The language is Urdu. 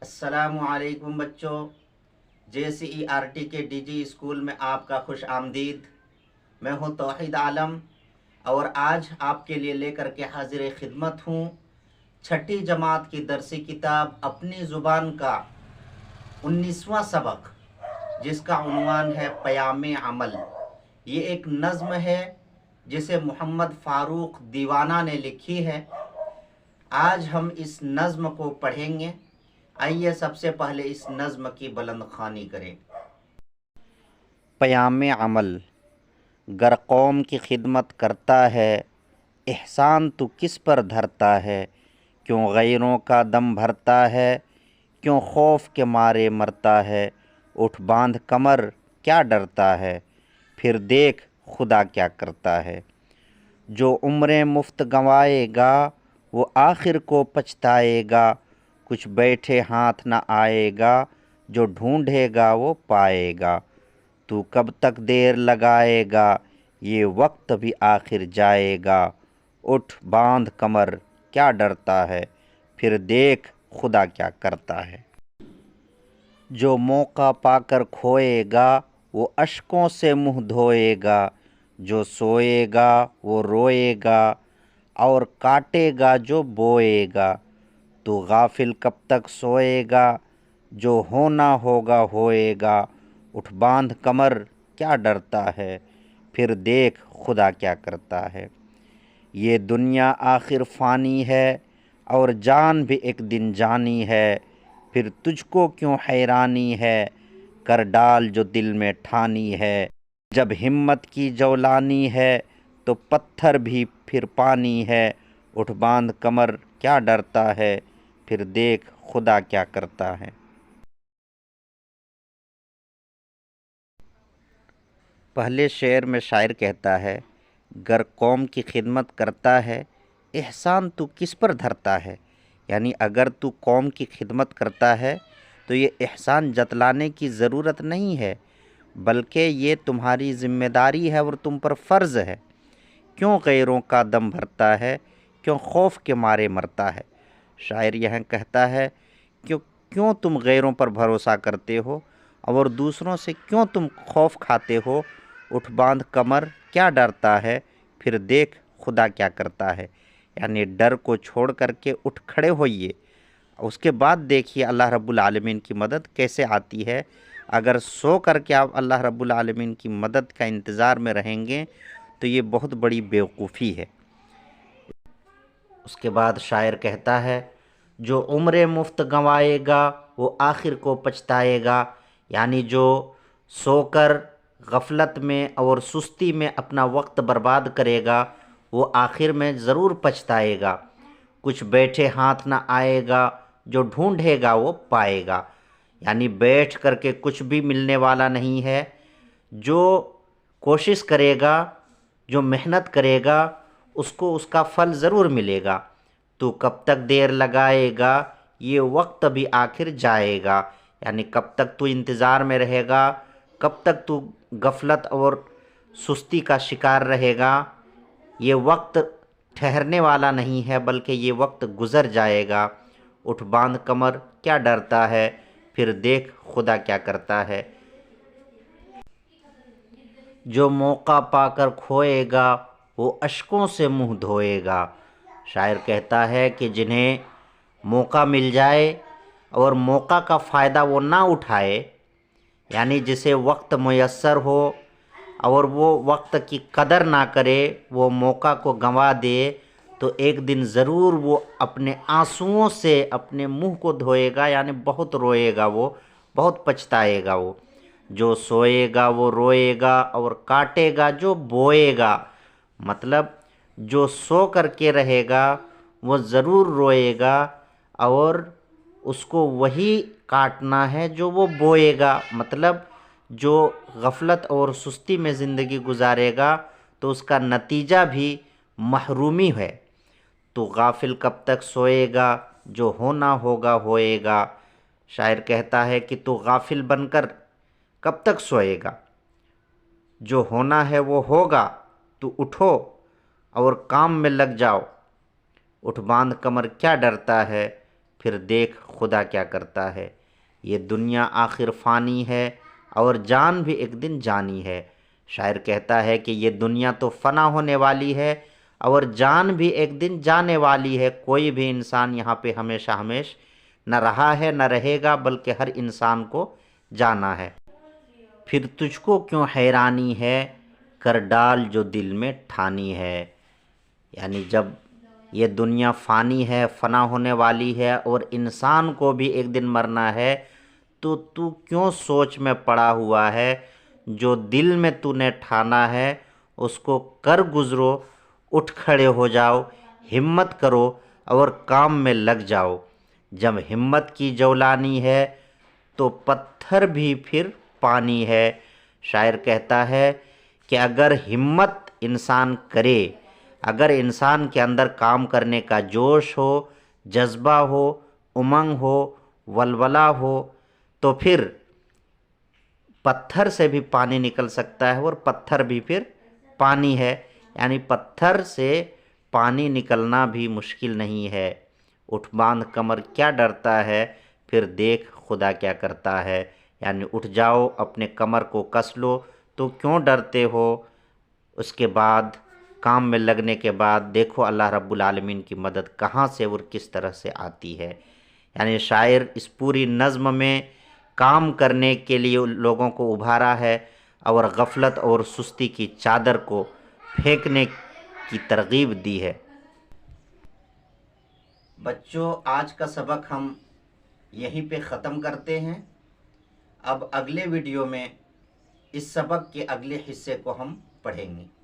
السلام علیکم بچوں، JCERT کے DG اسکول میں آپ کا خوش آمدید۔ میں ہوں توحید عالم اور آج آپ کے لیے لے کر کے حاضر خدمت ہوں چھٹی جماعت کی درسی کتاب اپنی زبان کا 19واں سبق، جس کا عنوان ہے پیام عمل۔ یہ ایک نظم ہے جسے محمد فاروق دیوانہ نے لکھی ہے۔ آج ہم اس نظم کو پڑھیں گے۔ آئیے سب سے پہلے اس نظم کی بلند خوانی کریں۔ پیام عمل۔ گر قوم کی خدمت کرتا ہے، احسان تو کس پر دھرتا ہے؟ کیوں غیروں کا دم بھرتا ہے، کیوں خوف کے مارے مرتا ہے؟ اٹھ باندھ کمر، کیا ڈرتا ہے؟ پھر دیکھ خدا کیا کرتا ہے۔ جو عمریں مفت گنوائے گا، وہ آخر کو پچھتائے گا۔ کچھ بیٹھے ہاتھ نہ آئے گا، جو ڈھونڈے گا وہ پائے گا۔ تو کب تک دیر لگائے گا، یہ وقت بھی آخر جائے گا۔ اٹھ باندھ کمر، کیا ڈرتا ہے؟ پھر دیکھ خدا کیا کرتا ہے۔ جو موقع پا کر کھوئے گا، وہ اشکوں سے منہ دھوئے گا۔ جو سوئے گا وہ روئے گا، اور کاٹے گا جو بوئے گا۔ تو غافل کب تک سوئے گا، جو ہونا ہوگا ہوئے گا۔ اٹھ باندھ کمر، کیا ڈرتا ہے؟ پھر دیکھ خدا کیا کرتا ہے۔ یہ دنیا آخر فانی ہے، اور جان بھی ایک دن جانی ہے۔ پھر تجھ کو کیوں حیرانی ہے، کر ڈال جو دل میں ٹھانی ہے۔ جب ہمت کی جولانی ہے، تو پتھر بھی پھر پانی ہے۔ اٹھ باندھ کمر، کیا ڈرتا ہے؟ پھر دیکھ خدا کیا کرتا ہے۔ پہلے شعر میں شاعر کہتا ہے، گر قوم کی خدمت کرتا ہے، احسان تو کس پر دھرتا ہے؟ یعنی اگر تو قوم کی خدمت کرتا ہے تو یہ احسان جتلانے کی ضرورت نہیں ہے، بلکہ یہ تمہاری ذمہ داری ہے اور تم پر فرض ہے۔ کیوں غیروں کا دم بھرتا ہے، کیوں خوف کے مارے مرتا ہے؟ شاعر یہاں کہتا ہے کہ کیوں تم غیروں پر بھروسہ کرتے ہو اور دوسروں سے کیوں تم خوف کھاتے ہو؟ اٹھ باندھ کمر، کیا ڈرتا ہے؟ پھر دیکھ خدا کیا کرتا ہے۔ یعنی ڈر کو چھوڑ کر کے اٹھ کھڑے ہوئیے، اس کے بعد دیکھیے اللہ رب العالمین کی مدد کیسے آتی ہے۔ اگر سو کر کے آپ اللہ رب العالمین کی مدد کا انتظار میں رہیں گے تو یہ بہت بڑی بیوقوفی ہے۔ اس کے بعد شاعر کہتا ہے، جو عمریں مفت گنوائے گا، وہ آخر کو پچھتائے گا۔ یعنی جو سو کر غفلت میں اور سستی میں اپنا وقت برباد کرے گا، وہ آخر میں ضرور پچھتائے گا۔ کچھ بیٹھے ہاتھ نہ آئے گا، جو ڈھونڈے گا وہ پائے گا۔ یعنی بیٹھ کر کے کچھ بھی ملنے والا نہیں ہے۔ جو کوشش کرے گا، جو محنت کرے گا، اس کو اس کا پھل ضرور ملے گا۔ تو کب تک دیر لگائے گا، یہ وقت بھی آخر جائے گا۔ یعنی کب تک تو انتظار میں رہے گا، کب تک تو غفلت اور سستی کا شکار رہے گا؟ یہ وقت ٹھہرنے والا نہیں ہے، بلکہ یہ وقت گزر جائے گا۔ اٹھ باندھ کمر، کیا ڈرتا ہے؟ پھر دیکھ خدا کیا کرتا ہے۔ جو موقع پا کر کھوئے گا، وہ اشکوں سے منہ دھوئے گا۔ شاعر کہتا ہے کہ جنہیں موقع مل جائے اور موقع کا فائدہ وہ نہ اٹھائے، یعنی جسے وقت میسر ہو اور وہ وقت کی قدر نہ کرے، وہ موقع کو گنوا دے، تو ایک دن ضرور وہ اپنے آنسوؤں سے اپنے منہ کو دھوئے گا، یعنی بہت روئے گا، وہ بہت پچھتائے گا۔ وہ جو سوئے گا وہ روئے گا، اور کاٹے گا جو بوئے گا۔ مطلب جو سو کر کے رہے گا وہ ضرور روئے گا، اور اس کو وہی کاٹنا ہے جو وہ بوئے گا۔ مطلب جو غفلت اور سستی میں زندگی گزارے گا تو اس کا نتیجہ بھی محرومی ہے۔ تو غافل کب تک سوئے گا، جو ہونا ہوگا ہوئے گا۔ شاعر کہتا ہے کہ تو غافل بن کر کب تک سوئے گا؟ جو ہونا ہے وہ ہوگا، تو اٹھو اور کام میں لگ جاؤ۔ اٹھ باندھ کمر، کیا ڈرتا ہے؟ پھر دیکھ خدا کیا کرتا ہے۔ یہ دنیا آخر فانی ہے اور جان بھی ایک دن جانی ہے۔ شاعر کہتا ہے کہ یہ دنیا تو فنا ہونے والی ہے اور جان بھی ایک دن جانے والی ہے۔ کوئی بھی انسان یہاں پہ ہمیشہ نہ رہا ہے نہ رہے گا، بلکہ ہر انسان کو جانا ہے۔ پھر تجھ کو کیوں حیرانی ہے، کر ڈال جو دل میں ٹھانی ہے۔ یعنی جب یہ دنیا فانی ہے، فنا ہونے والی ہے اور انسان کو بھی ایک دن مرنا ہے، تو کیوں سوچ میں پڑا ہوا ہے؟ جو دل میں تو نے ٹھانا ہے اس کو کر گزرو، اٹھ کھڑے ہو جاؤ، ہمت کرو اور کام میں لگ جاؤ۔ جب ہمت کی جولانی ہے تو پتھر بھی پھر پانی ہے۔ شاعر کہتا ہے کہ اگر ہمت انسان کرے، اگر انسان کے اندر کام کرنے کا جوش ہو، جذبہ ہو، امنگ ہو، ولولہ ہو، تو پھر پتھر سے بھی پانی نکل سکتا ہے اور پتھر بھی پھر پانی ہے۔ یعنی پتھر سے پانی نکلنا بھی مشکل نہیں ہے۔ اٹھ باندھ کمر کیا ڈرتا ہے، پھر دیکھ خدا کیا کرتا ہے۔ یعنی اٹھ جاؤ، اپنے کمر کو کس لو، تو کیوں ڈرتے ہو؟ اس کے بعد کام میں لگنے کے بعد دیکھو اللہ رب العالمین کی مدد کہاں سے اور کس طرح سے آتی ہے۔ یعنی شاعر اس پوری نظم میں کام کرنے کے لیے لوگوں کو ابھارا ہے اور غفلت اور سستی کی چادر کو پھینکنے کی ترغیب دی ہے۔ بچوں، آج کا سبق ہم یہیں پہ ختم کرتے ہیں۔ اب اگلے ویڈیو میں اس سبق کے اگلے حصے کو ہم پڑھیں گے۔